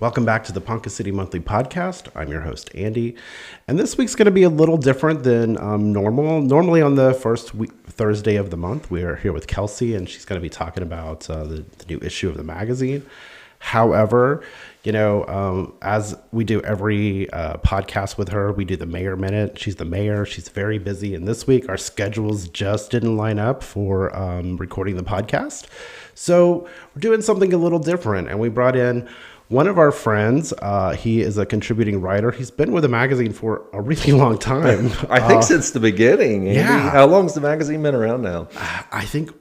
Welcome back to the Ponca City Monthly Podcast. I'm your host, Andy, and this week's going to be a little different than normal. Normally on the first Thursday of the month, we are here with Kelsey, and she's going to be talking about the new issue of the magazine. However, as we do every podcast with her, we do the Mayor Minute. She's the mayor. She's very busy, and this week our schedules just didn't line up for recording the podcast. So we're doing something a little different, and we brought in one of our friends. He is a contributing writer. He's been with the magazine for a really long time. I think since the beginning. Andy. Yeah. How long has the magazine been around now? I think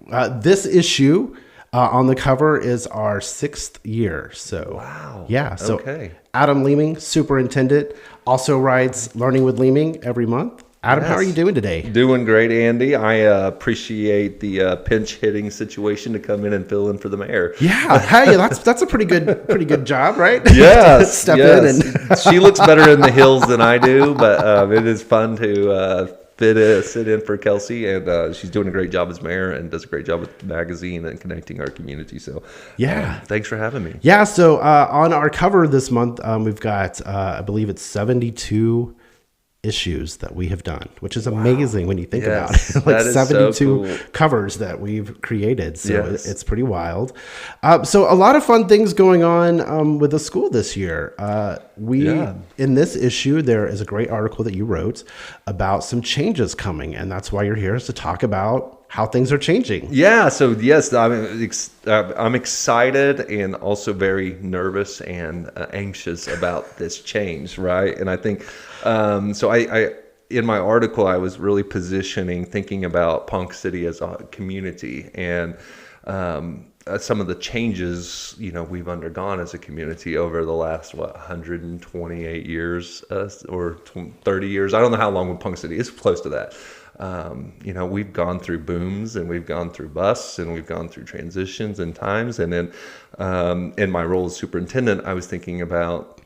this issue on the cover is our 6th year. So, wow. Yeah. So okay. Adam Leaming, Superintendent, also writes Learning with Leaming every month. Adam, How are you doing today? Doing great, Andy. I appreciate the pinch hitting situation to come in and fill in for the mayor. Yeah, hey, that's a pretty good job, right? Yes, Step in and she looks better in the hills than I do, but it is fun to sit in for Kelsey, and she's doing a great job as mayor and does a great job with the magazine and connecting our community. So, yeah, thanks for having me. Yeah, so on our cover this month, we've got I believe it's 72 issues that we have done, which is amazing when you think about it. Like 72 so cool. covers that we've created. So Yes. it's pretty wild. So a lot of fun things going on with the school this year. In this issue, there is a great article that you wrote about some changes coming, and that's why you're here, is to talk about how things are changing. Yeah. So yes, I'm excited and also very nervous and anxious about this change, right? And I think I in my article I was really thinking about Ponca City as a community and some of the changes we've undergone as a community over the last 128 years or 30 years. I don't know how long with Ponca City. It's close to that. We've gone through booms and we've gone through busts and we've gone through transitions and times. And then in my role as superintendent, I was thinking about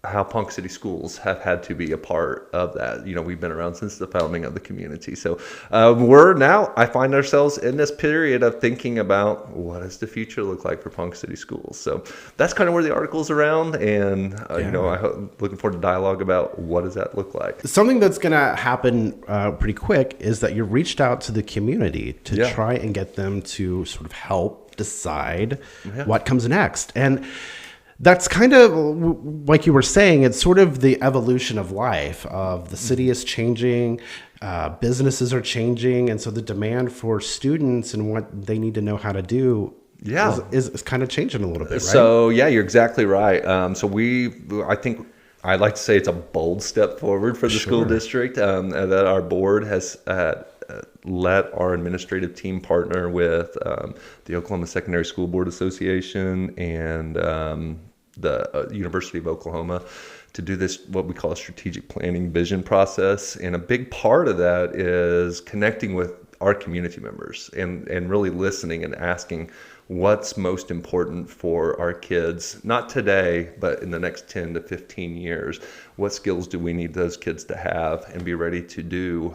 how Ponca City schools have had to be a part of that. We've been around since the founding of the community. So I find ourselves in this period of thinking about what does the future look like for Ponca City schools. So that's kind of where the article's around. And, I'm looking forward to dialogue about what does that look like. Something that's going to happen pretty quick is that you reached out to the community to try and get them to sort of help decide what comes next. And that's kind of like you were saying, it's sort of the evolution of life. Of the city is changing, businesses are changing, and so the demand for students and what they need to know how to do is kind of changing a little bit, right? So you're exactly right. I think I'd like to say it's a bold step forward for the school district that our board has let our administrative team partner with the Oklahoma Secondary School Board Association and the University of Oklahoma to do this, what we call a strategic planning vision process. And a big part of that is connecting with our community members and really listening and asking what's most important for our kids, not today, but in the next 10 to 15 years. What skills do we need those kids to have and be ready to do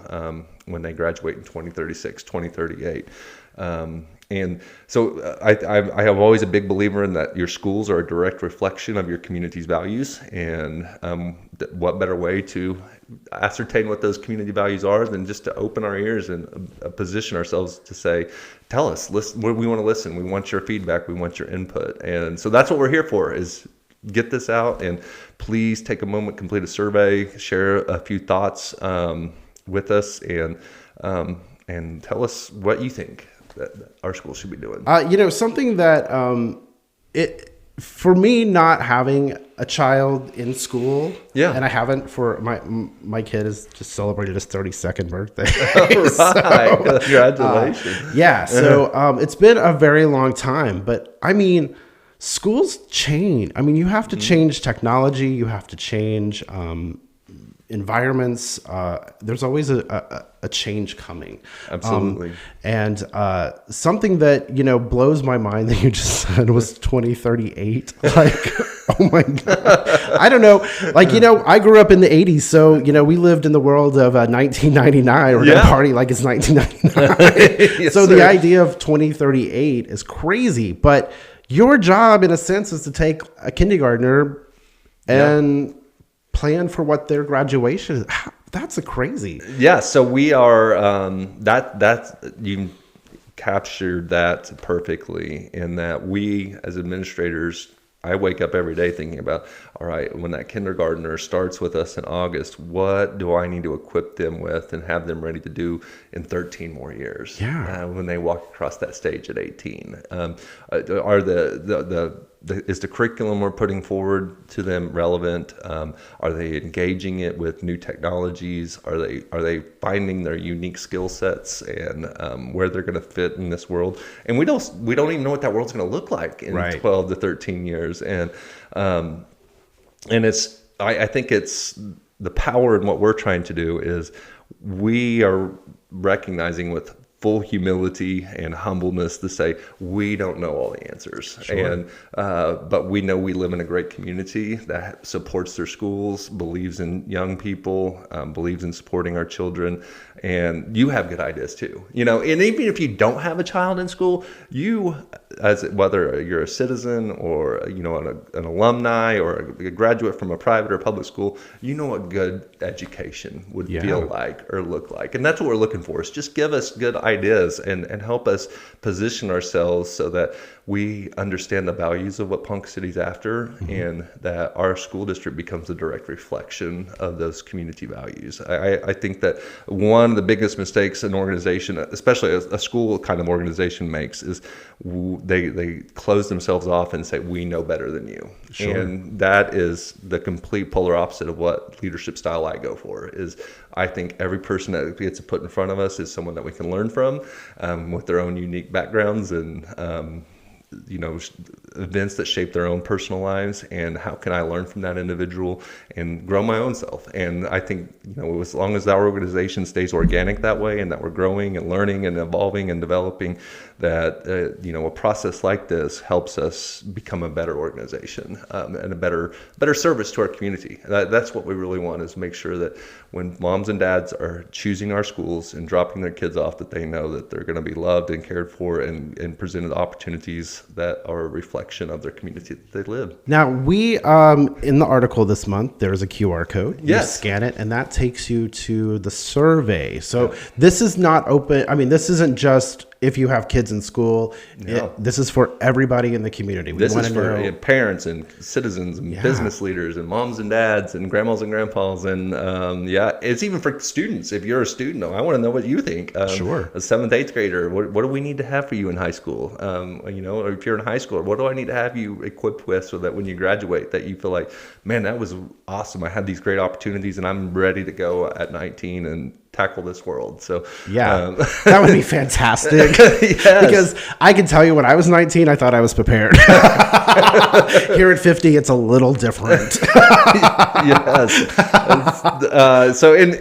when they graduate in 2036, 2038? And so I am always a big believer in that your schools are a direct reflection of your community's values. And what better way to ascertain what those community values are than just to open our ears and position ourselves to say, tell us, listen, we want to listen. We want your feedback. We want your input. And so that's what we're here for, is get this out. And please take a moment, complete a survey, share a few thoughts with us, and tell us what you think that our school should be doing. Something that for me, not having a child in school, and I haven't for my kid has just celebrated his 32nd birthday. Right. Congratulations. So it's been a very long time, but I mean, schools change. I mean, you have to change technology, you have to change environments. There's always a change coming. Absolutely. And something that, blows my mind that you just said was 2038. Like, oh my God. I don't know. Like, I grew up in the 80s. So, we lived in the world of 1999. We're going to party like it's 1999. Yes, so sir. The idea of 2038 is crazy. But, your job in a sense is to take a kindergartner and plan for what their graduation is. That's crazy. Yeah. So we are, you captured that perfectly, in that we as administrators, I wake up every day thinking about, all right, when that kindergartner starts with us in August, what do I need to equip them with and have them ready to do in 13 more years? When they walk across that stage at 18, is the curriculum we're putting forward to them relevant? Are they engaging it with new technologies? Are they finding their unique skill sets and where they're going to fit in this world? And we don't even know what that world's going to look like in 12 to 13 years. And I think it's the power in what we're trying to do is we are recognizing with full humility and humbleness to say we don't know all the answers. And but we know we live in a great community that supports their schools, believes in young people, believes in supporting our children. And you have good ideas too, and even if you don't have a child in school, whether you're a citizen or an alumni or a graduate from a private or public school, what good education would feel like or look like. And that's what we're looking for, is just give us good ideas and help us position ourselves so that we understand the values of what Ponca City's after, and that our school district becomes a direct reflection of those community values. I think that one of the biggest mistakes an organization, especially a school kind of organization, makes is they close themselves off and say, we know better than you. And that is the complete polar opposite of what leadership style I go for. Is I think every person that gets put in front of us is someone that we can learn from, with their own unique backgrounds and events that shape their own personal lives, and how can I learn from that individual and grow my own self. And I think, as long as our organization stays organic that way, and that we're growing and learning and evolving and developing, that a process like this helps us become a better organization, and a better service to our community. That's what we really want, is make sure that when moms and dads are choosing our schools and dropping their kids off, that they know that they're going to be loved and cared for and presented opportunities that are a reflection of their community that they live. Now, we, in the article this month, there's a QR code. You scan it, and that takes you to the survey. So this is not open. I mean, this isn't just if you have kids in school. This is for everybody in the community. This is for parents and citizens and business leaders and moms and dads and grandmas and grandpas. And it's even for students. If you're a student, I want to know what you think. A 7th, 8th grader, what do we need to have for you in high school? Or if you're in high school, what do I need to have you equipped with so that when you graduate, that you feel like, man, that was awesome. I had these great opportunities and I'm ready to go at 19 and tackle this world. So that would be fantastic. Because I can tell you, when I was 19, I thought I was prepared. Here at 50, it's a little different.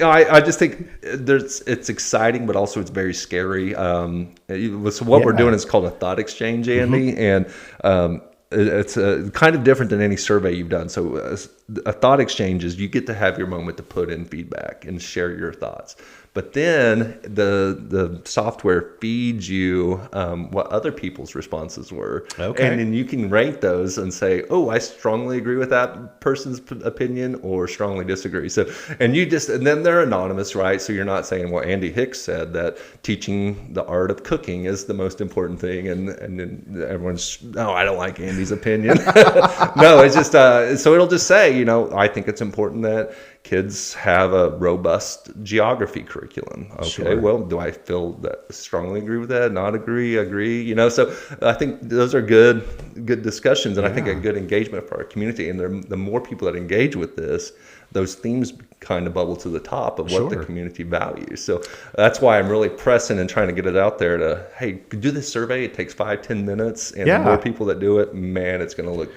I just think it's exciting, but also it's very scary. So what we're doing is called a thought exchange, Andy, and it's kind of different than any survey you've done. So a thought exchange is you get to have your moment to put in feedback and share your thoughts. But then the software feeds you what other people's responses were. Okay. And then you can rate those and say, oh, I strongly agree with that person's opinion or strongly disagree. So, and then they're anonymous, right? So you're not saying, well, Andy Hicks said that teaching the art of cooking is the most important thing. And then everyone's, no, I don't like Andy's opinion. No, it's just, so it'll just say, I think it's important that kids have a robust geography curriculum. Okay, well, do I feel that strongly agree with that? Not agree? So I think those are good discussions, and I think a good engagement for our community. And the more people that engage with this, those themes kind of bubble to the top of what the community values. So that's why I'm really pressing and trying to get it out there to, hey, do this survey. It takes 5-10 minutes, and the more people that do it, man, it's going to look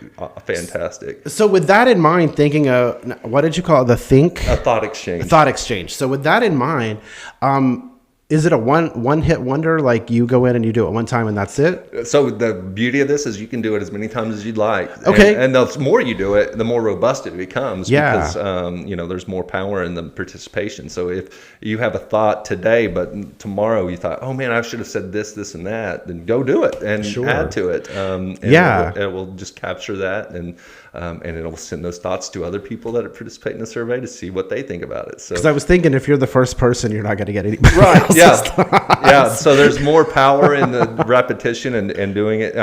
fantastic. So with that in mind, thinking of, what did you call it? A thought exchange. A thought exchange. So with that in mind, is it a one hit wonder? Like you go in and you do it one time and that's it? So the beauty of this is you can do it as many times as you'd like. Okay. And the more you do it, the more robust it becomes. Yeah. Because, there's more power in the participation. So if you have a thought today, but tomorrow you thought, oh man, I should have said this, and that, then go do it and add to it. And it will just capture that and it'll send those thoughts to other people that participate in the survey to see what they think about it. So, because I was thinking, if you're the first person, you're not going to get anybody else's thoughts. Yeah. So there's more power in the repetition and doing it.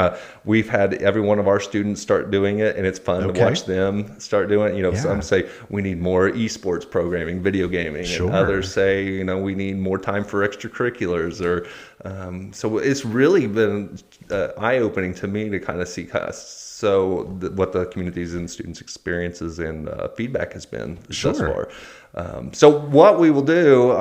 We've had every one of our students start doing it, and it's fun to watch them start doing it. Some say we need more esports programming, video gaming, and others say we need more time for extracurriculars. Or so it's really been eye-opening to me to kind of see what the communities and students' experiences and feedback has been thus far. So what we will do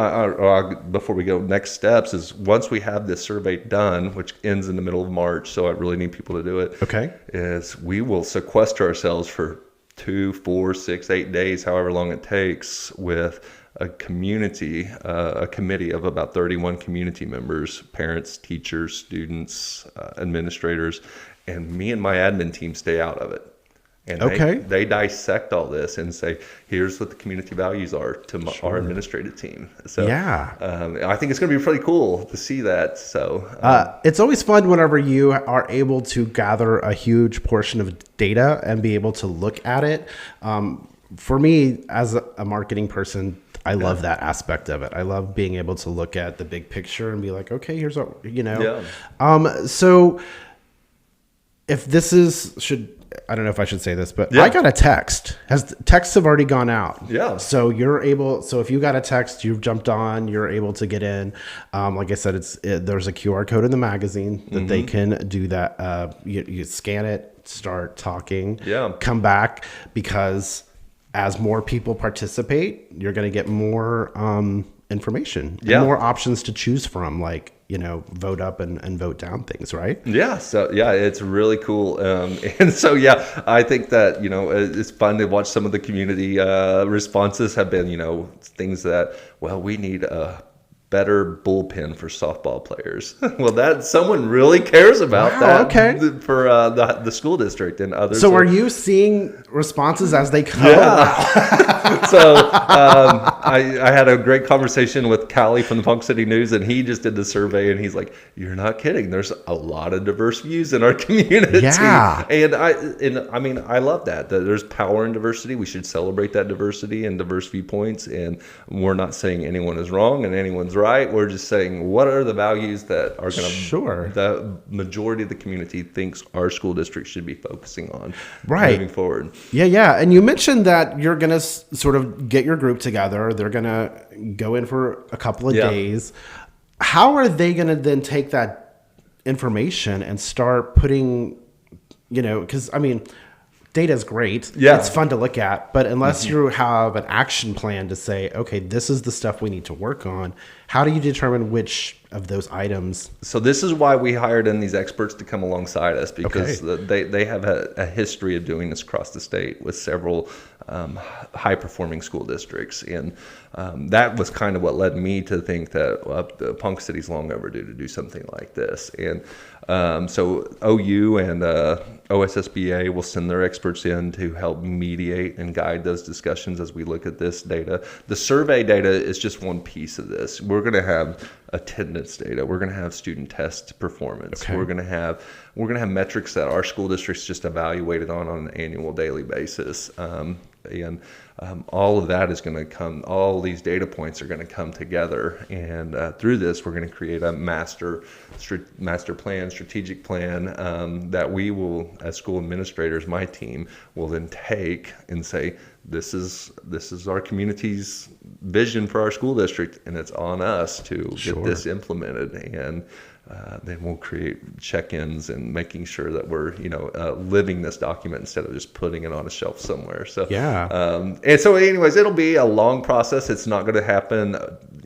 before we go next steps is once we have this survey done, which ends in the middle of March, so I really need people to do it. Okay. Is we will sequester ourselves for 2, 4, 6, 8 days, however long it takes, with a community, a committee of about 31 community members, parents, teachers, students, administrators, and me and my admin team stay out of it. And they dissect all this and say, here's what the community values are to our administrative team. So I think it's going to be pretty cool to see that. So it's always fun whenever you are able to gather a huge portion of data and be able to look at it. For me, as a marketing person, I love that aspect of it. I love being able to look at the big picture and be like, okay, here's what, so if this I don't know if I should say this, but I got a text. Texts have already gone out. Yeah. So if you got a text, you've jumped on, you're able to get in. Like I said, there's a QR code in the magazine that they can do that. You scan it, start talking, come back, because as more people participate, you're going to get more information and more options to choose from, like, vote up and vote down things, right? Yeah. So, it's really cool. And so, I think that, it's fun to watch some of the community responses have been, things that, we need a better bullpen for softball players. Well, that someone really cares about that. Okay. For the school district and others. So are you seeing responses as they come? Yeah. So I had a great conversation with Callie from the Ponca City News, and he just did the survey, and he's like, "You're not kidding. There's a lot of diverse views in our community." Yeah. And I mean, I love that there's power in diversity. We should celebrate that diversity and diverse viewpoints. And we're not saying anyone is wrong and anyone's right. We're just saying, what are the values that are going to the majority of the community thinks our school district should be focusing on moving forward. Yeah. And you mentioned that you're going to sort of get your group together. They're going to go in for a couple of days. How are they going to then take that information and start putting, because I mean, data is great. Yeah. It's fun to look at, but unless you have an action plan to say, okay, this is the stuff we need to work on, how do you determine which of those items? So this is why we hired in these experts to come alongside us, because they have a history of doing this across the state with several high-performing school districts. And that was kind of what led me to think that Ponca City's long overdue to do something like this. And so OU and OSSBA will send their experts in to help mediate and guide those discussions as we look at this data. The survey data is just one piece of this. We're going to have attendance data. We're going to have student test performance. Okay. We're going to have metrics that our school districts just evaluated on an annual, daily basis. And all of that is going to come, all these data points are going to come together. And through this, we're going to create a master plan, strategic plan that we will, as school administrators, my team, will then take and say, this is our community's vision for our school district, and it's on us to get this implemented. And then we'll create check-ins and making sure that we're living this document instead of just putting it on a shelf somewhere. So and so anyways, it'll be a long process. It's not going to happen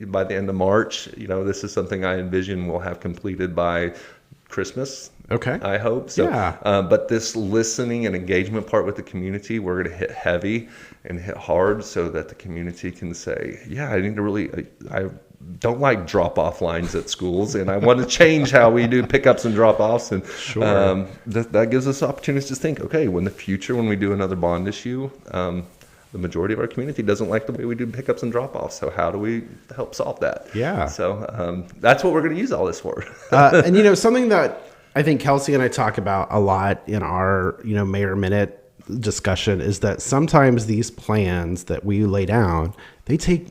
by the end of March. This is something I envision we'll have completed by Christmas. Okay. I hope so. Yeah. But this listening and engagement part with the community, we're going to hit heavy and hit hard so that the community can say, I need to really, don't like drop-off lines at schools, and I want to change how we do pickups and drop-offs. And that gives us opportunities to think, okay, in the future, when we do another bond issue, the majority of our community doesn't like the way we do pickups and drop-offs. So how do we help solve that? Yeah. So that's what we're going to use all this for. And, something that I think Kelsey and I talk about a lot in our, Mayor Minute discussion is that sometimes these plans that we lay down, they take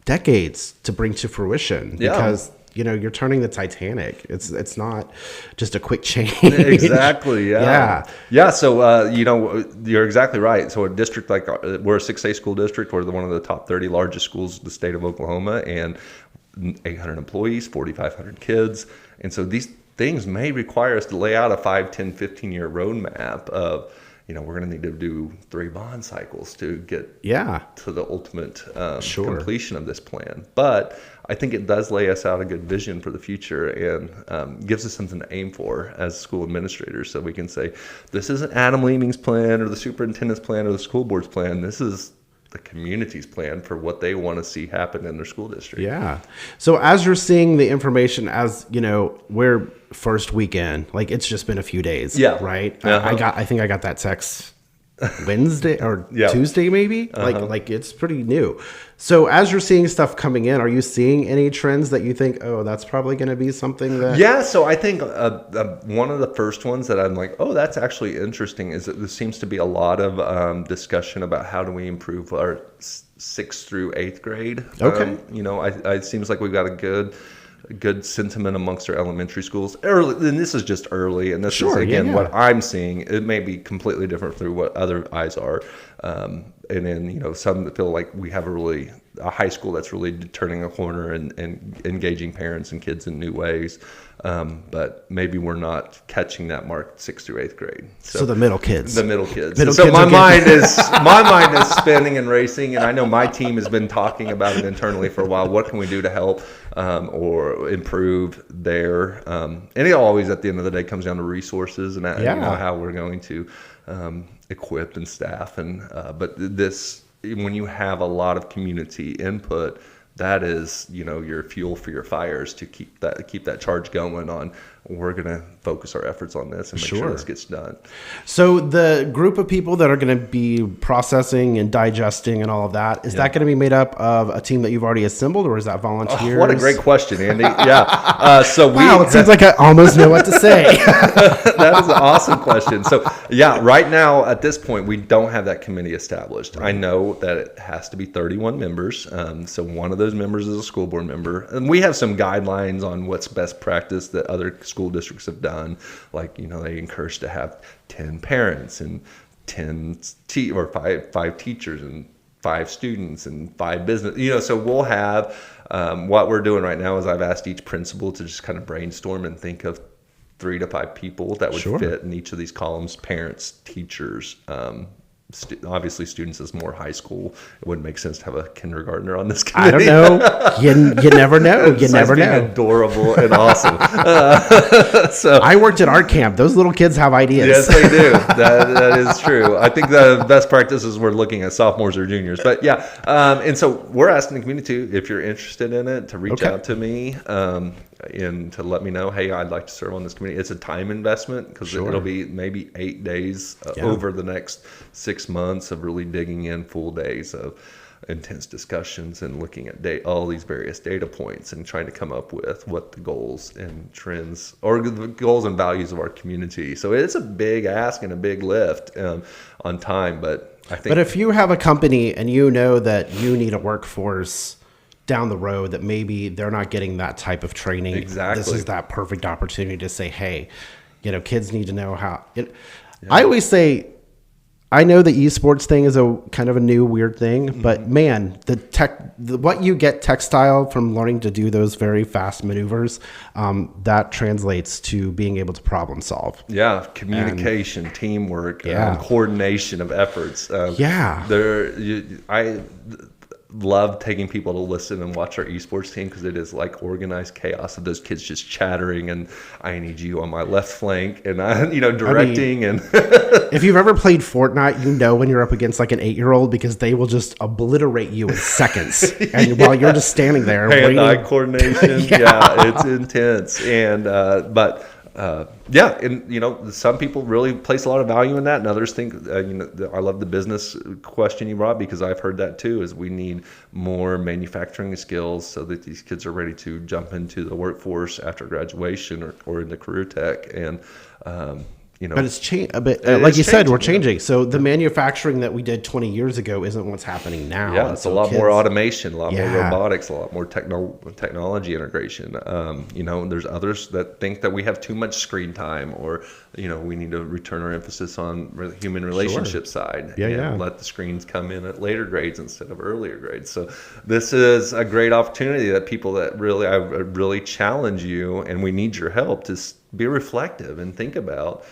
decades to bring to fruition because you're turning the Titanic. It's not just a quick change. Exactly. Yeah. So you're exactly right. So a district like we're a 6A school district. We're one of the top 30 largest schools in the state of Oklahoma, and 800 employees, 4,500 kids, and so these things may require us to lay out a 5, 10, 15-year roadmap of. We're going to need to do 3 bond cycles to get to the ultimate completion of this plan. But I think it does lay us out a good vision for the future and gives us something to aim for as school administrators. So we can say, this isn't Adam Leaming's plan or the superintendent's plan or the school board's plan. This is the community's plan for what they want to see happen in their school district. Yeah. So as you're seeing the information, as we're first weekend, like it's just been a few days. Yeah. Right. I think I got that text Wednesday or Tuesday, maybe. Like it's pretty new. So as you're seeing stuff coming in, are you seeing any trends that you think, oh, that's probably going to be something that? Yeah. So I think one of the first ones that I'm like, oh, that's actually interesting is that there seems to be a lot of discussion about how do we improve our 6th through 8th grade. Okay. It seems like we've got a good sentiment amongst our elementary schools early, and this is just early, and this is again what I'm seeing. It may be completely different through what other eyes are, and then some that feel like we have a high school that's really turning a corner and engaging parents and kids in new ways, but maybe we're not catching that mark 6th through 8th grade. So the middle kids. So my mind is spinning and racing, and I know my team has been talking about it internally for a while. What can we do to help or improve there? And it always, at the end of the day, comes down to resources and how we're going to equip and staff. But this, when you have a lot of community input, that is, your fuel for your fires to keep that charge going on. We're going to focus our efforts on this and make sure this gets done. So the group of people that are going to be processing and digesting and all of that, is that going to be made up of a team that you've already assembled, or is that volunteers? Oh, what a great question, Andy. Yeah. It seems like I almost know what to say. That is an awesome question. So right now at this point, we don't have that committee established. Right. I know that it has to be 31 members. So one of those members is a school board member. And we have some guidelines on what's best practice that other school districts have done. Like, they encourage to have 10 parents and 10 or five teachers and 5 students and 5 business, so we'll have what we're doing right now is I've asked each principal to just kind of brainstorm and think of 3 to 5 people that would fit in each of these columns: parents, teachers, obviously students is more high school. It wouldn't make sense to have a kindergartner on this committee. I don't know. You never know. You never know. Adorable and awesome. So I worked at art camp. Those little kids have ideas. Yes, they do. That is true. I think the best practices we're looking at sophomores or juniors. But and so we're asking the community, if you're interested in it, to reach out to me. And to let me know, hey, I'd like to serve on this committee. It's a time investment because it'll be maybe 8 days over the next 6 months of really digging in, full days of intense discussions and looking at all these various data points and trying to come up with what the goals and trends or the goals and values of our community. So it's a big ask and a big lift on time, but I think. But if you have a company and you know that you need a workforce down the road that maybe they're not getting that type of training. Exactly. This is that perfect opportunity to say, hey, kids need to know how. I always say, I know the esports thing is a kind of a new weird thing, but man, what you get textile from learning to do those very fast maneuvers, that translates to being able to problem solve. Yeah, communication, teamwork, coordination of efforts. love taking people to listen and watch our esports team, because it is like organized chaos of those kids just chattering, and I need you on my left flank, and directing. And if you've ever played Fortnite, when you're up against like an 8-year-old, because they will just obliterate you in seconds, and while you're just standing there, hand-eye coordination, yeah, it's intense. And some people really place a lot of value in that, and others think, I love the business question you brought, because I've heard that too, is we need more manufacturing skills so that these kids are ready to jump into the workforce after graduation or into career tech. And but it's changed a bit. Like you said, we're changing. So the manufacturing that we did 20 years ago isn't what's happening now. Yeah, it's a lot more automation, a lot more robotics, a lot more technology integration. There's others that think that we have too much screen time, or we need to return our emphasis on the human relationship side, and let the screens come in at later grades instead of earlier grades. So this is a great opportunity that people that I really challenge you, and we need your help to be reflective and think about,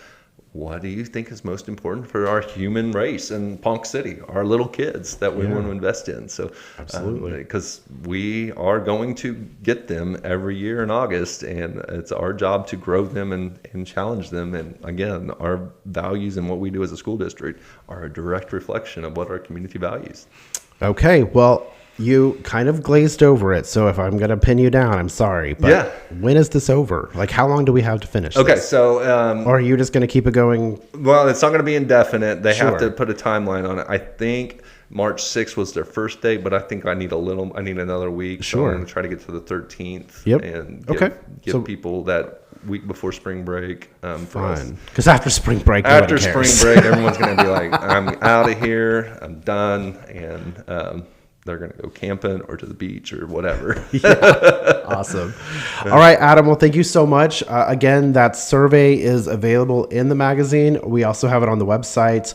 what do you think is most important for our human race in Ponca City, our little kids that we want to invest in? So, absolutely, because we are going to get them every year in August, and it's our job to grow them and challenge them. And again, our values and what we do as a school district are a direct reflection of what our community values. Okay, well, you kind of glazed over it, so if I'm going to pin you down, I'm sorry. But when is this over? Like, how long do we have to finish this? So... or are you just going to keep it going? Well, it's not going to be indefinite. They have to put a timeline on it. I think March 6th was their first day, but I think I need another week. So I'm going to try to get to the 13th. And give people that week before spring break. Fine. Because after spring break, everyone's going to be like, I'm out of here. I'm done. And... they're going to go camping or to the beach or whatever. Awesome. All right, Adam. Well, thank you so much. Again, that survey is available in the magazine. We also have it on the website.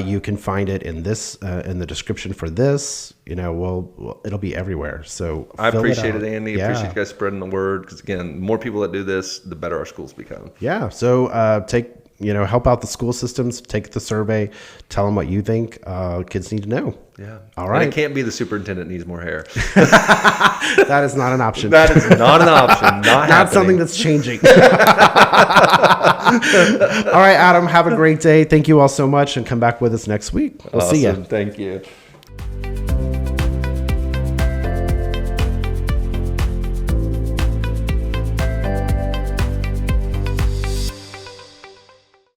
You can find it in the description for this. It'll be everywhere. So I appreciate it, Andy. Appreciate you guys spreading the word, because again, the more people that do this, the better our schools become. Yeah. So help out the school systems, take the survey, tell them what you think kids need to know. Yeah. All right. And it can't be the superintendent needs more hair. That is not an option. That is not an option. Not something that's changing. All right, Adam, have a great day. Thank you all so much, and come back with us next week. We'll see you. Thank you.